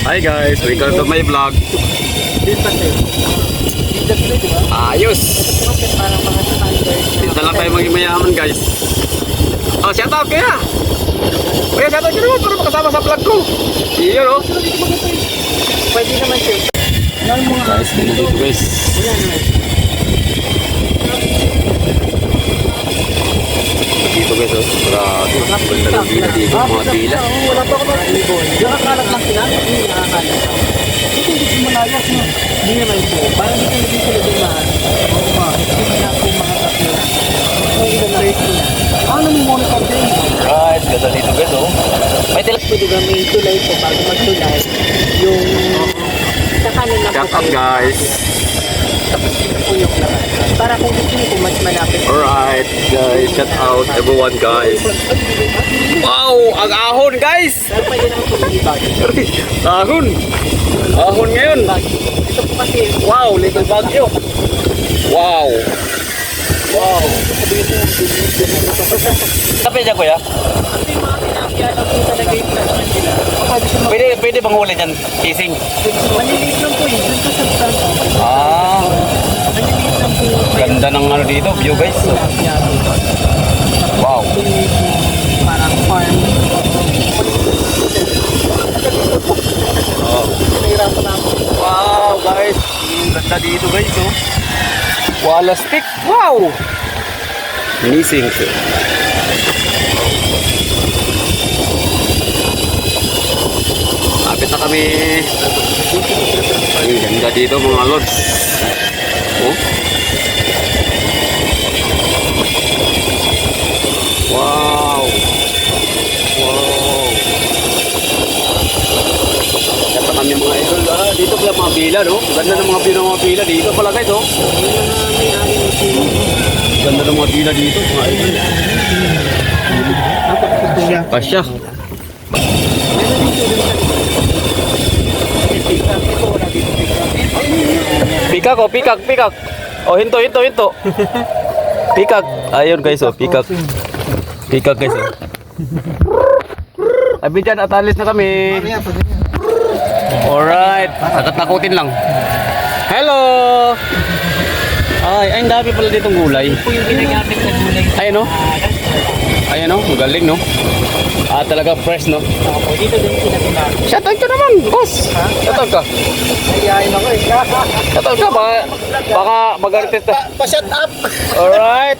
Hi guys, welcome to my vlog. Ayos. Dito lang tayo maging mayaman guys. Oh, shout out kaya. Kuya, shout out ka naman para makasama sa vlog ko. Iyon oh. Pwede naman siya. Guys, dito guys. Dito guys oh. Grabe. Ganda ng view dito, mga pila. Wala pa ako ba? Nakakalat lang sila? Hindi nakakalat. Hindi malayas no? Hindi naman po. Parang hindi sila dumaan. Oo ma. Hindi na po mga tatlo. May ilan na rate nila. Ano mo monitor din? Right, ganda dito guys oh. May tilas po diba may tulay po bago magtulay. Yung sa kanin lang Shout po out guys. tapos dito po yung laman. Para kung gusto niyo po mas malapit. Alright guys, shout out everyone guys. Wow, ang ahon guys. Pero pwede naman po yung ibag. Ahon. Ahon ngayon. Ito po kasi Wow, little bagyo. Wow. Wow. Tapos niya kuya? kasi mga pinakiyatan po talaga yung plasman nila. Pwede siya Pwede bang huli dyan? Kissing? maliliit lang po yun. Dun sa substance. Ah, Maliliit lang po yun. ganda ng ano dito, view guys. Wow. Parang farm. Oh. Nahirapan na ako. Wow guys, ganda dito guys oh. Wala stick, wow. Missing. Lapit na kami. Ay, ganda dito mga lods. Oh. Wow. Wow. Kata kami mga idol, dito pala mga pila, no? Ganda ng mga pila dito pala guys, oh. Ganda ng mga pila dito, mga idol. Pasya. Pikak, oh, pikak. Oh, hinto. Pikak. Ayun guys, oh, pikak. Pikak guys, oh. Abi dyan, atalis na kami. Alright, nakatakutin lang. Hello! Ay, ang dami pala ditong gulay. Ito po yung ginagamit na gulay. Ayun no? Ayun no? Magaling no? Ah, talaga fresh no? Ako, dito din pinatunan. Shoutout ka naman, boss! Shoutout ka. Ayayin ako eh. Shoutout ka, baka mag-artist ka. Pa-shut up! Alright!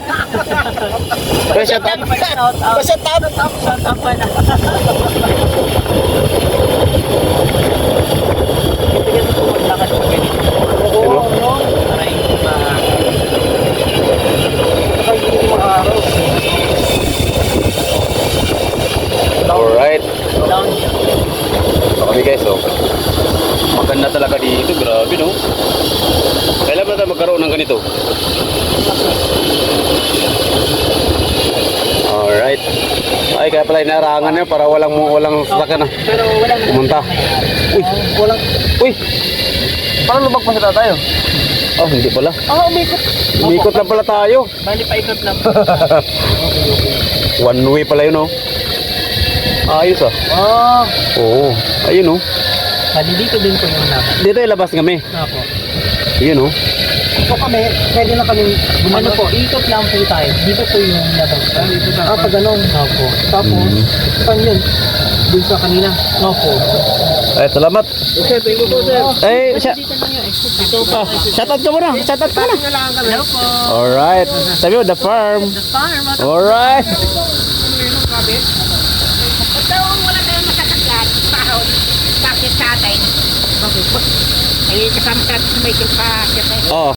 Okay, shoutout. Pa-shut out. Pa-shut up! Shut up pala. Ito po maglakad po ganito. Ano? Para hindi mga araw. Alright. Down. So kami guys, oh. Maganda talaga dito, grabe no? Kailan ba tayo magkaroon ng ganito? Alright. Ay, kaya pala inarangan nyo para walang sasakyan na. Pero wala na. Pumunta. Uy, Walang. uy! Parang lumagpas na tayo. Oh, hindi pala. Umikot. Umikot lang pala tayo. Bali pa ikot lang. One way pala yun, oh. Ayos ah. Oh. Oo. Ayun, oh. Bali dito din po yung laban. Dito ilabas kami. Ako. Ayun, oh. So kami, pwede na kami ano po, ikot lang po tayo. Dito po yung labas. Pag ganun. Opo. Tapos, saan yun? Doon sa kanina. Opo. Ay, salamat. Okay, thank you po sir. Ay, siya. Dito lang yung exit. Dito pa. Shoutout ka muna. Shoutout ka muna. Hello po. Alright. Sabi mo, the farm. The farm. Alright. Ito ang wala kayong masasakyan, sahod, bakit sa atin? Bakit? Ay, kasama ka may pa, kasi Oh.